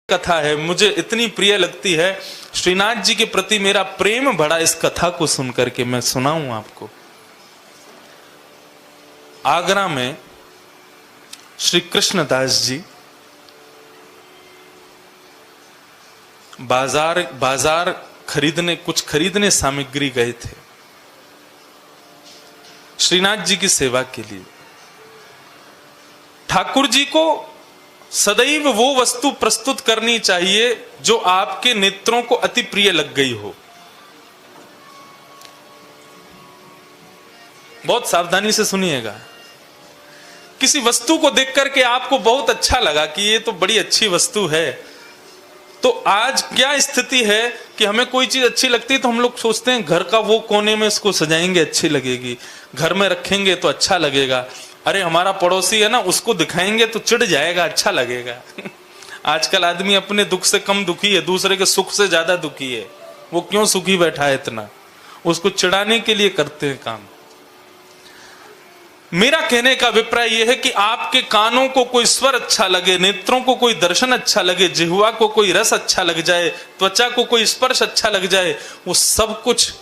कथा है, मुझे इतनी प्रिय लगती है, श्रीनाथ जी के प्रति मेरा प्रेम बढ़ा इस कथा को सुनकर के। मैं सुनाऊं आपको। आगरा में श्री कृष्णदास जी बाजार खरीदने, कुछ खरीदने सामग्री गए थे श्रीनाथ जी की सेवा के लिए। ठाकुर जी को सदैव वो वस्तु प्रस्तुत करनी चाहिए जो आपके नेत्रों को अति प्रिय लग गई हो। बहुत सावधानी से सुनिएगा। किसी वस्तु को देख करके आपको बहुत अच्छा लगा कि ये तो बड़ी अच्छी वस्तु है, तो आज क्या स्थिति है कि हमें कोई चीज अच्छी लगती है तो हम लोग सोचते हैं घर का वो कोने में इसको सजाएंगे, अच्छी लगेगी, घर में रखेंगे तो अच्छा लगेगा। अरे हमारा पड़ोसी है ना, उसको दिखाएंगे तो चिढ़ जाएगा, अच्छा लगेगा। आजकल आदमी अपने दुख से कम दुखी है, दूसरे के सुख से ज्यादा दुखी है। वो क्यों सुखी बैठा है इतना, उसको चिढ़ाने के लिए करते हैं काम। मेरा कहने का अभिप्राय यह है कि आपके कानों को कोई स्वर अच्छा लगे, नेत्रों को कोई दर्शन अच्छा लगे, जिह्वा को कोई रस अच्छा लग जाए, त्वचा को कोई स्पर्श अच्छा लग जाए, वो सब कुछ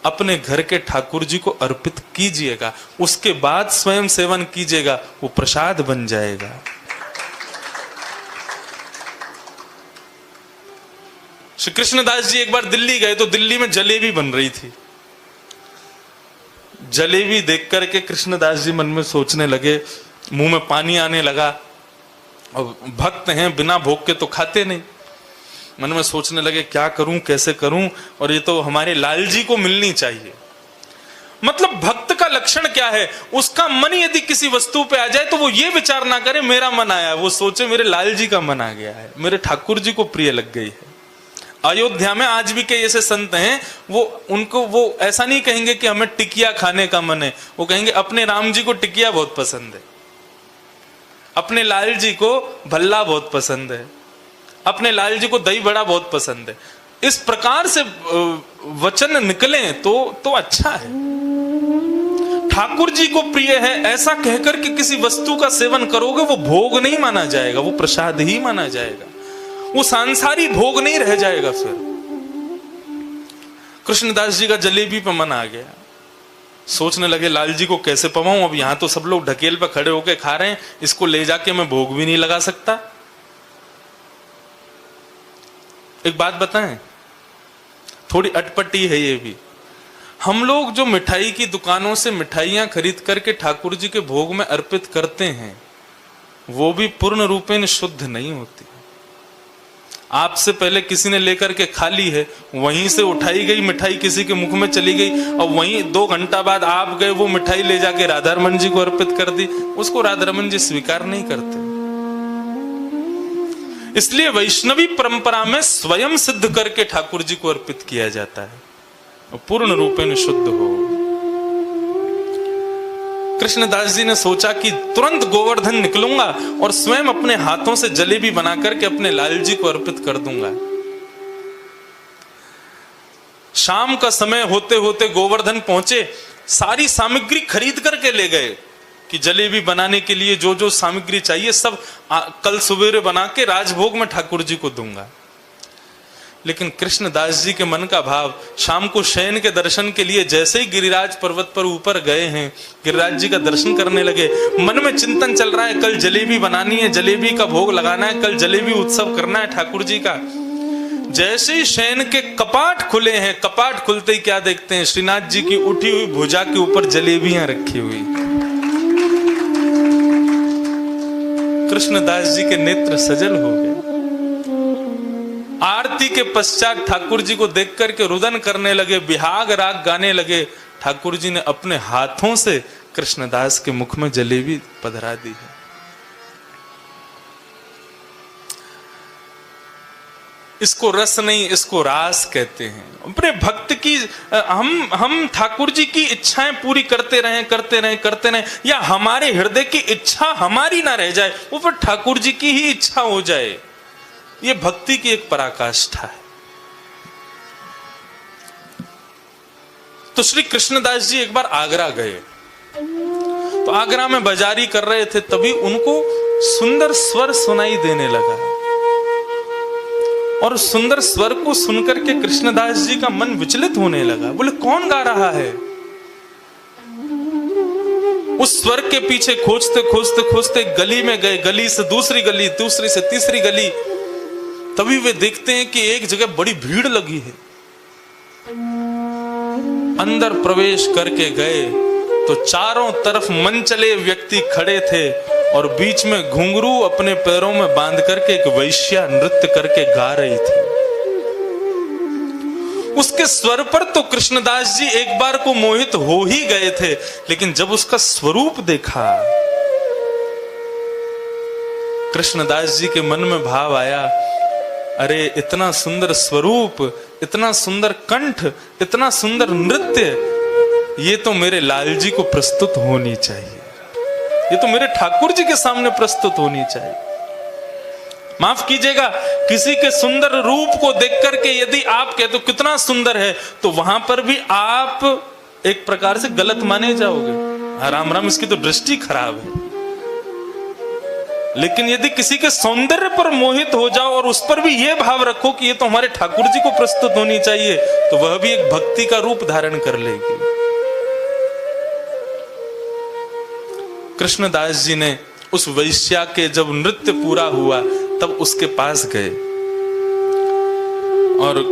अपने घर के ठाकुर जी को अर्पित कीजिएगा। उसके बाद स्वयं सेवन कीजिएगा, वो प्रसाद बन जाएगा। श्री कृष्णदास जी एक बार दिल्ली गए तो दिल्ली में जलेबी बन रही थी। जलेबी देख करके कृष्णदास जी मन में सोचने लगे, मुंह में पानी आने लगा। और भक्त हैं, बिना भोग के तो खाते नहीं। मन में सोचने लगे क्या करूं, कैसे करूं, और ये तो हमारे लाल जी को मिलनी चाहिए। मतलब भक्त का लक्षण क्या है, उसका मन यदि किसी वस्तु पे आ जाए तो वो ये विचार ना करे मेरा मन आया, वो सोचे मेरे लाल जी का मन आ गया है, मेरे ठाकुर जी को प्रिय लग गई है। अयोध्या में आज भी कई ऐसे संत हैं, वो ऐसा नहीं कहेंगे कि हमें टिकिया खाने का मन है, वो कहेंगे अपने राम जी को टिकिया बहुत पसंद है, अपने लाल जी को भल्ला बहुत पसंद है, अपने लाल जी को दही बड़ा बहुत पसंद है। इस प्रकार से वचन निकले तो अच्छा है। ठाकुर जी को प्रिय है ऐसा कहकर के किसी वस्तु का सेवन करोगे, वो भोग नहीं माना जाएगा, वो प्रसाद ही माना जाएगा, वो सांसारी भोग नहीं रह जाएगा। फिर कृष्णदास जी का जलेबी पे मन आ गया, सोचने लगे लाल जी को कैसे पवाऊं, अब यहां तो सब लोग ढकेल पे खड़े होके खा रहे हैं, इसको ले जाके मैं भोग भी नहीं लगा सकता। एक बात बताएं, थोड़ी अटपटी है ये भी। हम लोग जो मिठाई की दुकानों से मिठाइयां खरीद करके ठाकुर जी के भोग में अर्पित करते हैं, वो भी पूर्ण रूपेण शुद्ध नहीं होती। आपसे पहले किसी ने लेकर के खा ली है, वहीं से उठाई गई मिठाई किसी के मुख में चली गई, और वहीं 2 घंटा बाद आप गए वो मिठाई ले जाके राधा रमन जी को अर्पित कर दी, उसको राधा रमन जी स्वीकार नहीं करते। इसलिए वैष्णवी परंपरा में स्वयं सिद्ध करके ठाकुर जी को अर्पित किया जाता है, पूर्ण रूपेण शुद्ध हो। कृष्णदास जी ने सोचा कि तुरंत गोवर्धन निकलूंगा और स्वयं अपने हाथों से जलेबी बना करके अपने लाल जी को अर्पित कर दूंगा। शाम का समय होते होते गोवर्धन पहुंचे, सारी सामग्री खरीद करके ले गए कि जलेबी बनाने के लिए जो जो सामग्री चाहिए सब कल सवेरे बना के राजभोग में ठाकुर जी को दूंगा। लेकिन कृष्णदास जी के मन का भाव, शाम को शयन के दर्शन के लिए जैसे ही गिरिराज पर्वत पर ऊपर गए हैं, गिरिराज जी का दर्शन करने लगे, मन में चिंतन चल रहा है कल जलेबी बनानी है, जलेबी का भोग लगाना है, कल जलेबी उत्सव करना है ठाकुर जी का। जैसे ही शयन के कपाट खुले हैं, कपाट खुलते ही क्या देखते हैं, श्रीनाथ जी की उठी हुई भुजा के ऊपर जलेबियां रखी हुई। कृष्णदास जी के नेत्र सजल हो गए। आरती के पश्चात ठाकुर जी को देख करके रुदन करने लगे, बिहाग राग गाने लगे। ठाकुर जी ने अपने हाथों से कृष्णदास के मुख में जलेबी पधरा दी है। इसको रस नहीं, इसको रास कहते हैं। अपने भक्त की हम ठाकुर जी की इच्छाएं पूरी करते रहें, या हमारे हृदय की इच्छा हमारी ना रह जाए, वो फिर ठाकुर जी की ही इच्छा हो जाए। ये भक्ति की एक पराकाष्ठा है। तो श्री कृष्णदास जी एक बार आगरा गए, तो आगरा में बाजारी कर रहे थे, तभी उनको सुंदर स्वर सुनाई देने लगा। और सुंदर स्वर को सुनकर के कृष्णदास जी का मन विचलित होने लगा। बोले कौन गा रहा है? उस स्वर के पीछे खोजते खोजते खोजते गली में गए, गली से दूसरी गली, दूसरी से तीसरी गली। तभी वे देखते हैं कि एक जगह बड़ी भीड़ लगी है। अंदर प्रवेश करके गए तो चारों तरफ मनचले व्यक्ति खड़े थे और बीच में घुंघरू अपने पैरों में बांध करके एक वैश्या नृत्य करके गा रही थी। उसके स्वर पर तो कृष्णदास जी एक बार को मोहित हो ही गए थे, लेकिन जब उसका स्वरूप देखा, कृष्णदास जी के मन में भाव आया, अरे इतना सुंदर स्वरूप, इतना सुंदर कंठ, इतना सुंदर नृत्य, ये तो मेरे लाल जी को प्रस्तुत होनी चाहिए, ये तो मेरे ठाकुर जी के सामने प्रस्तुत होनी चाहिए। माफ कीजिएगा, किसी के सुंदर रूप को देख करके यदि आप कहते हो कितना सुंदर है, तो वहां पर भी आप एक प्रकार से गलत माने जाओगे। राम राम, इसकी तो दृष्टि खराब है। लेकिन यदि किसी के सौंदर्य पर मोहित हो जाओ और उस पर भी यह भाव रखो कि ये तो हमारे ठाकुर जी को प्रस्तुत होनी चाहिए, तो वह भी एक भक्ति का रूप धारण कर लेगी। कृष्णदास जी ने उस वैश्या के जब नृत्य पूरा हुआ तब उसके पास गए और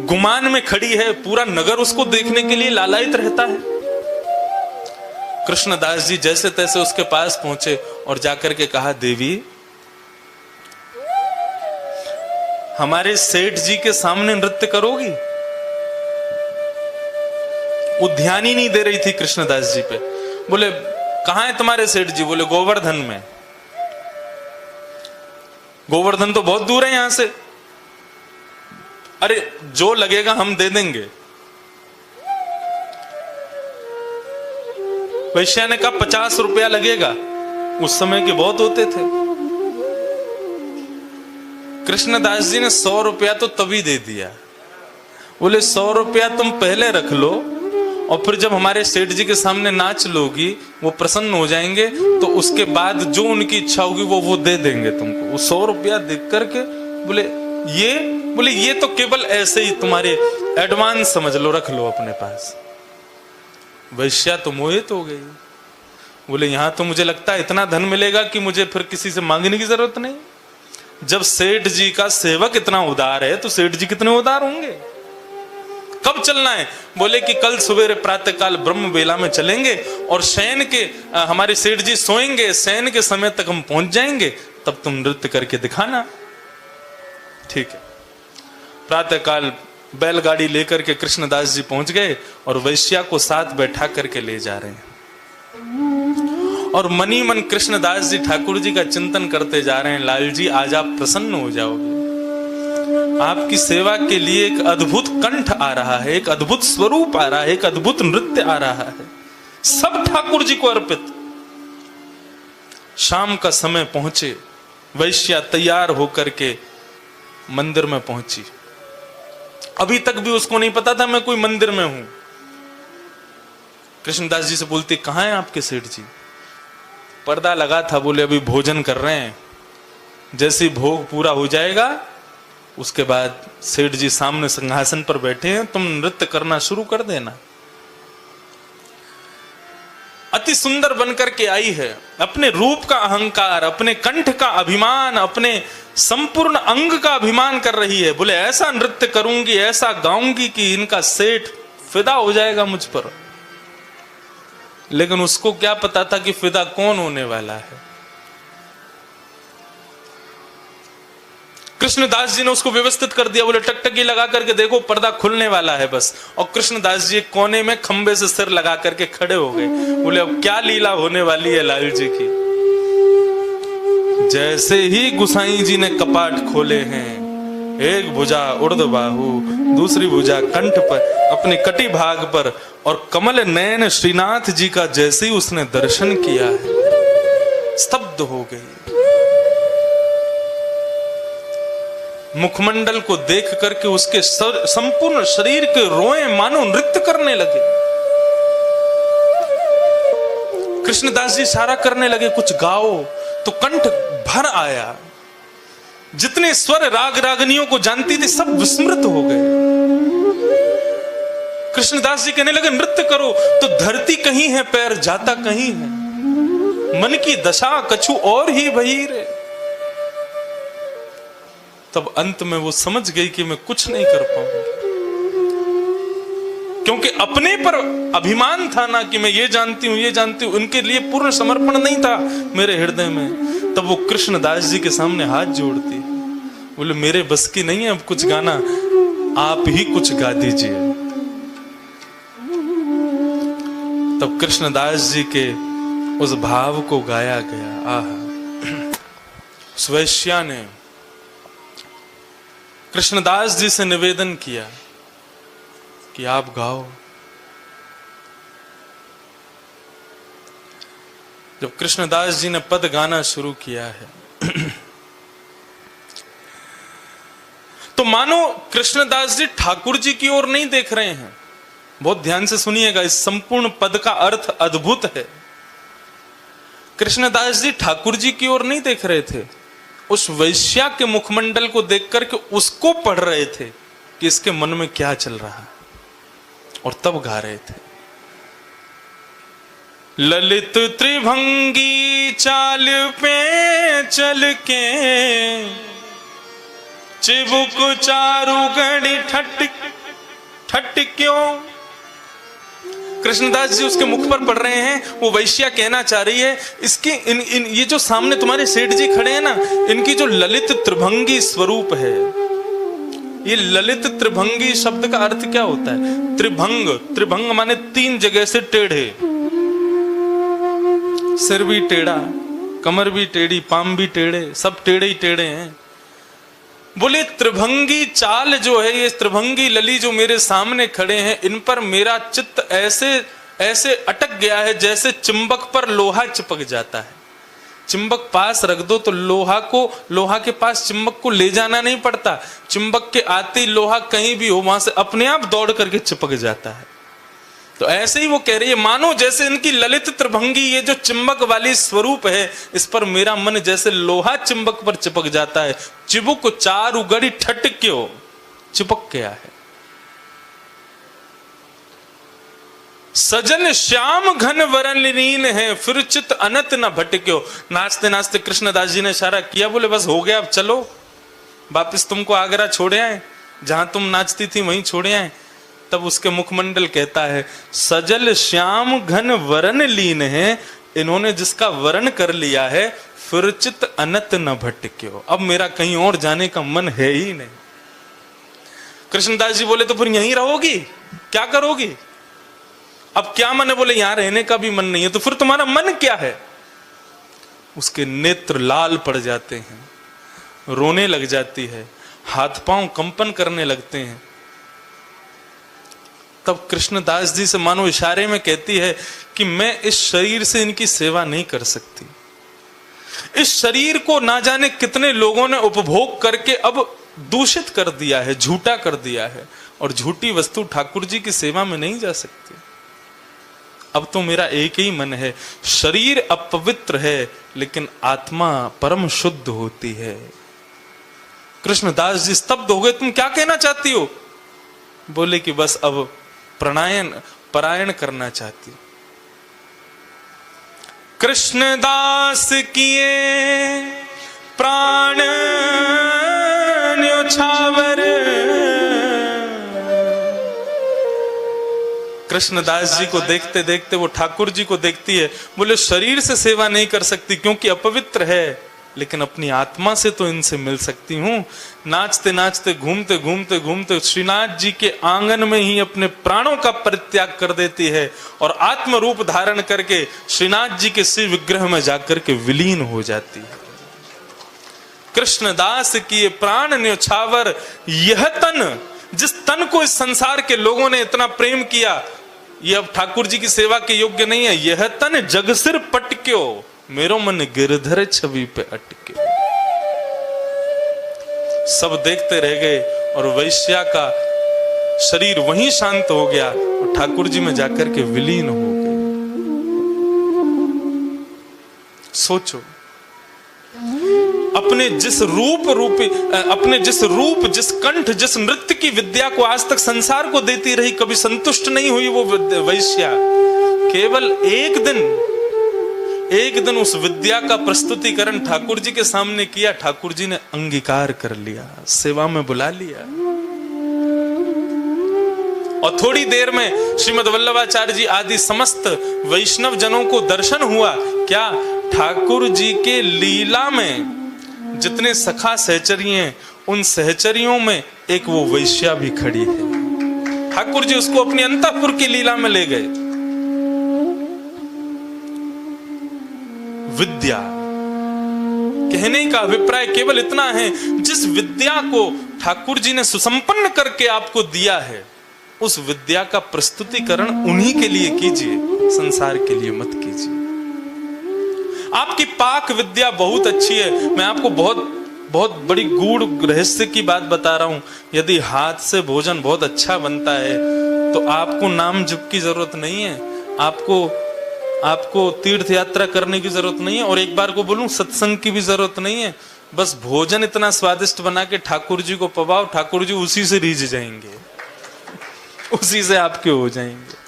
गुमान में खड़ी है, पूरा नगर उसको देखने के लिए लालायित रहता है। कृष्णदास जी जैसे तैसे उसके पास पहुंचे और जाकर के कहा, देवी हमारे सेठ जी के सामने नृत्य करोगी? वो ध्यान ही नहीं दे रही थी कृष्णदास जी पे। बोले कहां है तुम्हारे सेठ जी? बोले गोवर्धन में। गोवर्धन तो बहुत दूर है यहां से। अरे जो लगेगा हम दे देंगे। वैश्या ने कहा 50 रुपया लगेगा। उस समय के बहुत होते थे। कृष्णदास जी ने 100 रुपया तो तभी दे दिया। बोले 100 रुपया तुम पहले रख लो और फिर जब हमारे सेठ जी के सामने नाच लोगी, वो प्रसन्न हो जाएंगे, तो उसके बाद जो उनकी इच्छा होगी वो दे देंगे तुमको। वो 100 रुपया देख करके बोले ये तो केवल ऐसे ही तुम्हारे एडवांस समझ लो, रख लो अपने पास। वैश्या तो मोहित हो गई। बोले यहां तो मुझे लगता है इतना धन मिलेगा कि मुझे फिर किसी से मांगने की जरूरत नहीं। जब सेठ जी का सेवक इतना उदार है तो सेठ जी कितने उदार होंगे। कब चलना है? बोले कि कल सवेरे प्रातः काल ब्रह्म बेला में चलेंगे और शयन के हमारे सेठ जी सोएंगे, शयन के समय तक हम पहुंच जाएंगे, तब तुम नृत्य करके दिखाना। ठीक है। प्रातः काल बैलगाड़ी लेकर के कृष्णदास जी पहुंच गए और वैश्या को साथ बैठा करके ले जा रहे हैं और मनी मन कृष्णदास जी ठाकुर जी का चिंतन करते जा रहे हैं। लाल जी आज आप प्रसन्न हो जाओगे, आपकी सेवा के लिए एक अद्भुत कंठ आ रहा है, एक अद्भुत स्वरूप आ रहा है, एक अद्भुत नृत्य आ रहा है, सब ठाकुर जी को अर्पित। शाम का समय पहुंचे, वैश्या तैयार होकर के मंदिर में पहुंची। अभी तक भी उसको नहीं पता था मैं कोई मंदिर में हूं। कृष्णदास जी से बोलती, कहां है आपके सेठ जी? पर्दा लगा था। बोले अभी भोजन कर रहे हैं, जैसे भोग पूरा हो जाएगा उसके बाद सेठ जी सामने सिंहासन पर बैठे हैं, तुम नृत्य करना शुरू कर देना। अति सुंदर बनकर के आई है, अपने रूप का अहंकार, अपने कंठ का अभिमान, अपने संपूर्ण अंग का अभिमान कर रही है। बोले ऐसा नृत्य करूंगी, ऐसा गाऊंगी कि इनका सेठ फिदा हो जाएगा मुझ पर। लेकिन उसको क्या पता था कि फिदा कौन होने वाला है। कृष्णदास जी ने उसको व्यवस्थित कर दिया। बोले टकटकी लगा करके देखो, पर्दा खुलने वाला है बस। और कृष्णदास जी एक कोने में खंबे से सिर लगा करके खड़े हो गए। बोले अब क्या लीला होने वाली है लाल जी की। जैसे ही गुसाई जी ने कपाट खोले हैं, एक भुजा उर्ध बाहु, दूसरी भुजा कंठ पर, अपने कटी भाग पर, और कमल नयन श्रीनाथ जी का जैसे ही उसने दर्शन किया है, स्तब्ध हो गई। मुखमंडल को देख करके उसके संपूर्ण शरीर के रोए मानो नृत्य करने लगे। कृष्णदास जी इशारा करने लगे कुछ गाओ, तो कंठ भर आया। जितने स्वर राग रागनियों को जानती थी सब विस्मृत हो गए। कृष्णदास जी कहने लगे नृत्य करो तो धरती कहीं है, पैर जाता कहीं है, मन की दशा कछु और ही भई रे। तब अंत में वो समझ गई कि मैं कुछ नहीं कर पाऊंगी, क्योंकि अपने पर अभिमान था ना कि मैं ये जानती हूं, ये जानती हूं। उनके लिए पूर्ण समर्पण नहीं था मेरे हृदय में। तब वो कृष्णदास जी के सामने हाथ जोड़ती, बोले मेरे बस की नहीं है अब कुछ गाना, आप ही कुछ गा दीजिए। तब कृष्णदास जी के उस भाव को गाया गया। आहा, उस वैश्या ने कृष्णदास जी से निवेदन किया कि आप गाओ। जब कृष्णदास जी ने पद गाना शुरू किया है तो मानो कृष्णदास जी ठाकुर जी की ओर नहीं देख रहे हैं। बहुत ध्यान से सुनिएगा, इस संपूर्ण पद का अर्थ अद्भुत है। कृष्णदास जी ठाकुर जी की ओर नहीं देख रहे थे, उस वैश्या के मुखमंडल को देख करके उसको पढ़ रहे थे कि इसके मन में क्या चल रहा है, और तब गा रहे थे। ललित त्रिभंगी चाल पे चल के, चिबुक चारु गणी ठट ठट क्यों। कृष्णदास जी उसके मुख पर पढ़ रहे हैं। वो वैश्या कहना चाह रही है इसके ये जो सामने तुम्हारे सेठ जी खड़े हैं ना, इनकी जो ललित त्रिभंगी स्वरूप है। ये ललित त्रिभंगी शब्द का अर्थ क्या होता है? त्रिभंग, त्रिभंग माने तीन जगह से टेढ़े, सिर भी टेढ़ा, कमर भी टेढ़ी, पाम भी टेढ़े, सब टेढ़े ही टेढ़े हैं। बोले त्रिभंगी चाल जो है, ये त्रिभंगी लली जो मेरे सामने खड़े हैं, इन पर मेरा चित्त ऐसे ऐसे अटक गया है जैसे चुंबक पर लोहा चिपक जाता है। चुंबक पास रख दो तो लोहा के पास चुंबक को ले जाना नहीं पड़ता, चुंबक के आते ही लोहा कहीं भी हो वहां से अपने आप दौड़ करके चिपक जाता है। तो ऐसे ही वो कह रही है, मानो जैसे इनकी ललित त्रिभंगी ये जो चिंबक वाली स्वरूप है, इस पर मेरा मन जैसे लोहा चिंबक पर चिपक जाता है। चिबुक चारु गड़ी ठट क्यों, चिपक गया है। सजन श्याम घन वरन लीन है, फिर चित अनत न भटक्यो। नाचते नाचते कृष्णदास जी ने इशारा किया, बोले बस हो गया, अब चलो वापिस तुमको आगरा छोड़े आए, जहां तुम नाचती थी वहीं छोड़े आए। तब उसके मुखमंडल कहता है, सजल श्याम घन वरन लीन है, इन्होंने जिसका वरण कर लिया है, फिर चित अनत न भटक्यो। अब मेरा कहीं और जाने का मन है ही नहीं। कृष्णदास जी बोले तो फिर यहीं रहोगी, क्या करोगी? अब क्या मन है? बोले यहां रहने का भी मन नहीं है। तो फिर तुम्हारा मन क्या है? उसके नेत्र लाल पड़ जाते हैं, रोने लग जाती है, हाथ पांव कंपन करने लगते हैं। तब कृष्णदास जी से मानो इशारे में कहती है कि मैं इस शरीर से इनकी सेवा नहीं कर सकती। इस शरीर को ना जाने कितने लोगों ने उपभोग करके अब दूषित कर दिया है, झूठा कर दिया है, और झूठी वस्तु ठाकुर जी की सेवा में नहीं जा सकती। अब तो मेरा एक ही मन है, शरीर अपवित्र है लेकिन आत्मा परम शुद्ध होती है। कृष्णदास जी स्तब्ध हो गए, तुम क्या कहना चाहती हो? बोले कि बस अब परायण करना चाहती हूं। कृष्णदास किए प्राण न्योछावर। कृष्णदास जी को देखते देखते वो ठाकुर जी को देखती है। बोले शरीर से सेवा नहीं कर सकती क्योंकि अपवित्र है, लेकिन अपनी आत्मा से तो इनसे मिल सकती हूं। नाचते नाचते घूमते घूमते घूमते श्रीनाथ जी के आंगन में ही अपने प्राणों का परित्याग कर देती है और आत्म रूप धारण करके श्रीनाथ जी के शिव विग्रह में जाकर के विलीन हो जाती है। कृष्णदास की ये प्राण न्योछावर, यह तन, जिस तन को इस संसार के लोगों ने इतना प्रेम किया, ये अब ठाकुर जी की सेवा के योग्य नहीं है। यह तन जग सिर पटक्यो, मेरो मन गिरधर छवि पे अटके। सब देखते रह गए और वैश्या का शरीर वहीं शांत हो गया और ठाकुर जी में जाकर के विलीन हो गए। सोचो, अपने जिस रूप, जिस कंठ, जिस नृत्य की विद्या को आज तक संसार को देती रही, कभी संतुष्ट नहीं हुई वो वैश्या। केवल एक दिन उस विद्या का प्रस्तुतिकरण ठाकुर जी के सामने किया, ठाकुर जी ने अंगीकार कर लिया, सेवा में बुला लिया। और थोड़ी देर में श्रीमद् वल्लभाचार्य जी आदि समस्त वैष्णव जनों को दर्शन हुआ। क्या? ठाकुर जी के लीला में जितने सखा सहचरी हैं, उन सहचरियों में एक वो वैश्या भी खड़ी है। ठाकुर जी उसको अपनी अंतःपुर की लीला में ले गए। विद्या, कहने का अभिप्राय केवल इतना है, जिस विद्या को ठाकुर जी ने सुसंपन्न करके आपको दिया है, उस विद्या का प्रस्तुतिकरण उन्हीं के लिए कीजिए, संसार के लिए मत कीजिए। आपकी पाक विद्या बहुत अच्छी है। मैं आपको बहुत बड़ी गूढ़ रहस्य की बात बता रहा हूं। यदि हाथ से भोजन बहुत अच्छा बनता है तो आपको नाम जप की जरूरत नहीं है, आपको तीर्थ यात्रा करने की जरूरत नहीं है, और एक बार को बोलूं सत्संग की भी जरूरत नहीं है। बस भोजन इतना स्वादिष्ट बना के ठाकुर जी को पवाओ, ठाकुर जी उसी से रीझ जाएंगे, उसी से आपके हो जाएंगे।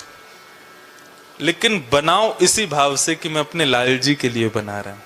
लेकिन बनाओ इसी भाव से कि मैं अपने लाल जी के लिए बना रहा हूं।